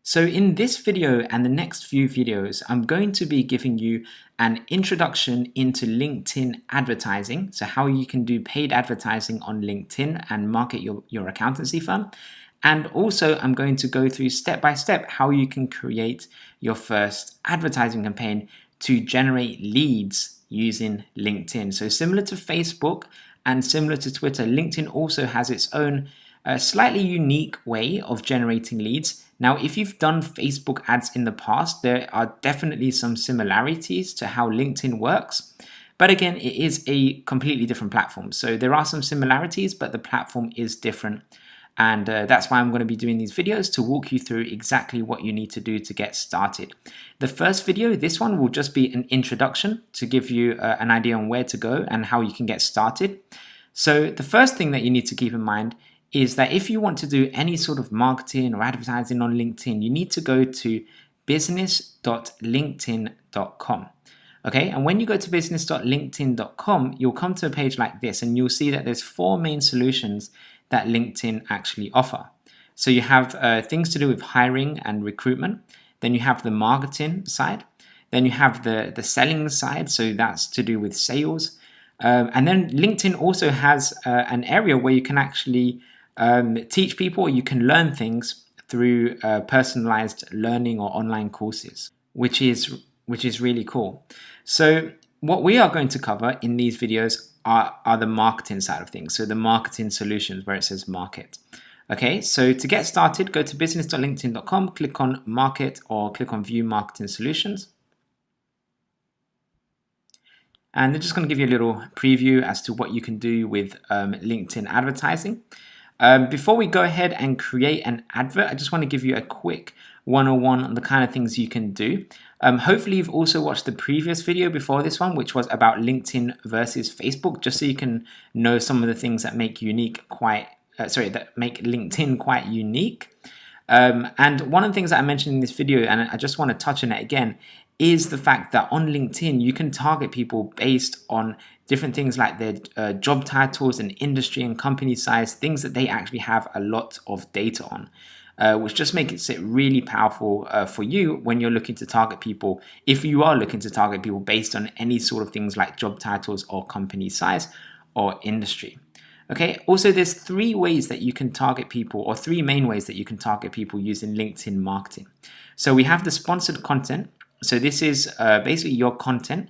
So in this video and the next few videos, I'm going to be giving you an introduction into LinkedIn advertising. So how you can do paid advertising on LinkedIn and market your accountancy firm. And also I'm going to go through step by step how you can create your first advertising campaign to generate leads using LinkedIn. So similar to Facebook and similar to Twitter, LinkedIn also has its own slightly unique way of generating leads. Now, if you've done Facebook ads in the past, there are definitely some similarities to how LinkedIn works. But again, it is a completely different platform. So there are some similarities, but the platform is different. And that's why I'm going to be doing these videos to walk you through exactly what you need to do to get started. The first video, this one will just be an introduction to give you an idea on where to go and how you can get started. So the first thing that you need to keep in mind is that if you want to do any sort of marketing or advertising on LinkedIn, you need to go to business.linkedin.com. Okay, and when you go to business.linkedin.com, you'll come to a page like this and you'll see that there's four main solutions that LinkedIn actually offer. So you have things to do with hiring and recruitment. Then you have the marketing side. Then you have the selling side. So that's to do with sales. And then LinkedIn also has an area where you can actually teach people, you can learn things through personalized learning or online courses, which is really cool. So what we are going to cover in these videos are the marketing side of things. So the marketing solutions where it says market. Okay, so to get started, go to business.linkedin.com, click on market or click on view marketing solutions. And they're just going to give you a little preview as to what you can do with LinkedIn advertising. Before we go ahead and create an advert, I just want to give you a quick 101 on the kind of things you can do. Hopefully you've also watched the previous video before this one, which was about LinkedIn versus Facebook, just so you can know some of the things that make LinkedIn quite unique. And one of the things that I mentioned in this video, and I just want to touch on it again, is the fact that on LinkedIn, you can target people based on different things like their job titles and industry and company size, things that they actually have a lot of data on, which just makes it really powerful for you when you're looking to target people, if you are looking to target people based on any sort of things like job titles or company size or industry. Okay, also there's three ways that you can target people, or three main ways that you can target people using LinkedIn marketing. So we have the sponsored content. So this is basically your content.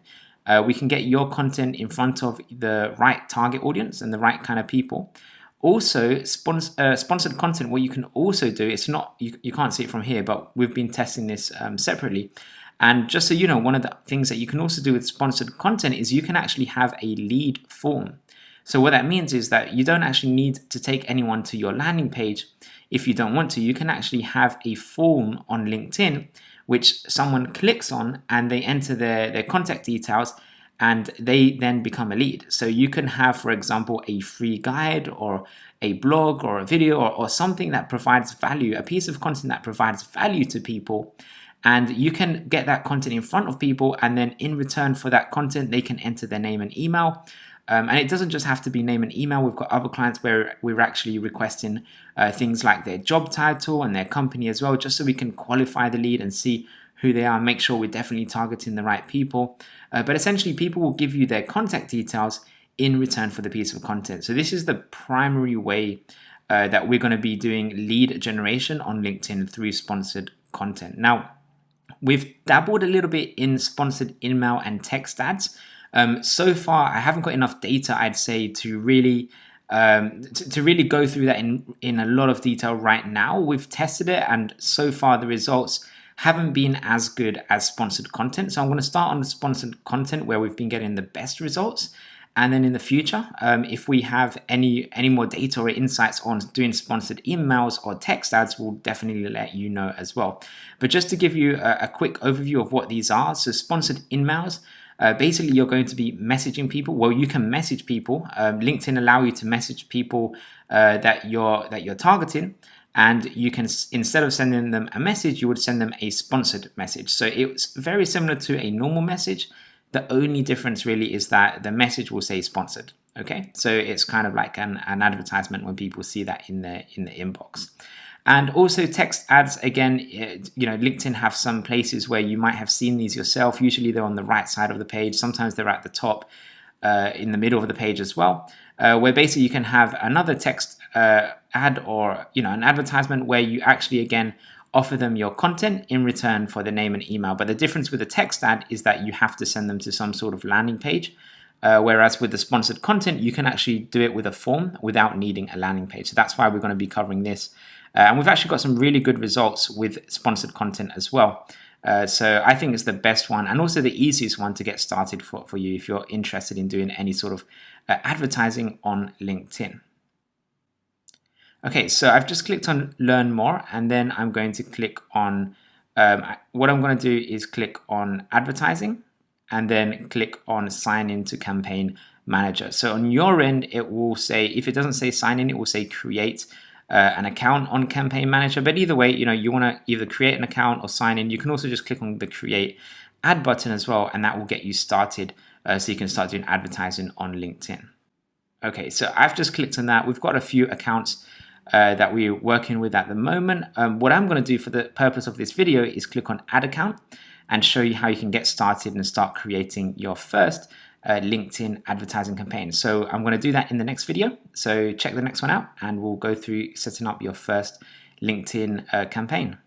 We can get your content in front of the right target audience and the right kind of people. Also, sponsored content, what you can also do, it's not, you can't see it from here, but we've been testing this separately. And just so you know, one of the things that you can also do with sponsored content is you can actually have a lead form. So what that means is that you don't actually need to take anyone to your landing page. If you don't want to, you can actually have a form on LinkedIn which someone clicks on and they enter their contact details and they then become a lead. So you can have, for example, a free guide or a blog or a video or something that provides value, a piece of content that provides value to people. And you can get that content in front of people, and then in return for that content, they can enter their name and email. And it doesn't just have to be name and email. We've got other clients where we're actually requesting things like their job title and their company as well, just so we can qualify the lead and see who they are, make sure we're definitely targeting the right people. But essentially, people will give you their contact details in return for the piece of content. So this is the primary way that we're going to be doing lead generation on LinkedIn through sponsored content. Now, we've dabbled a little bit in sponsored email and text ads. So far, I haven't got enough data, I'd say, to really go through that in a lot of detail right now. We've tested it, and so far the results haven't been as good as sponsored content. So I'm going to start on the sponsored content where we've been getting the best results. And then in the future, if we have any more data or insights on doing sponsored emails or text ads, we'll definitely let you know as well. But just to give you a quick overview of what these are. So sponsored emails, basically you're going to be messaging people. Well, you can message people. LinkedIn allow you to message people that you're targeting. And you can, instead of sending them a message, you would send them a sponsored message. So it's very similar to a normal message. The only difference really is that the message will say sponsored. Okay, so it's kind of like an advertisement when people see that in the inbox. And also text ads, again, LinkedIn have some places where you might have seen these yourself. Usually they're on the right side of the page. Sometimes they're at the top, in the middle of the page as well, where basically you can have another text ad, or an advertisement where you actually, again, offer them your content in return for the name and email. But the difference with a text ad is that you have to send them to some sort of landing page. Whereas with the sponsored content, you can actually do it with a form without needing a landing page. So that's why we're going to be covering this. And we've actually got some really good results with sponsored content as well. So I think it's the best one, and also the easiest one to get started for you if you're interested in doing any sort of advertising on LinkedIn. Okay, so I've just clicked on Learn More, and then I'm going to click on, what I'm going to do is click on Advertising, and then click on Sign into Campaign Manager. So on your end, it will say, if it doesn't say sign in, it will say create an account on Campaign Manager. But either way, you want to either create an account or sign in. You can also just click on the Create Ad button as well, and that will get you started, so you can start doing advertising on LinkedIn. Okay, so I've just clicked on that. We've got a few accounts that we're working with at the moment. What I'm going to do for the purpose of this video is click on Add Account and show you how you can get started and start creating your first LinkedIn advertising campaign. So I'm going to do that in the next video. So check the next one out, and we'll go through setting up your first LinkedIn campaign.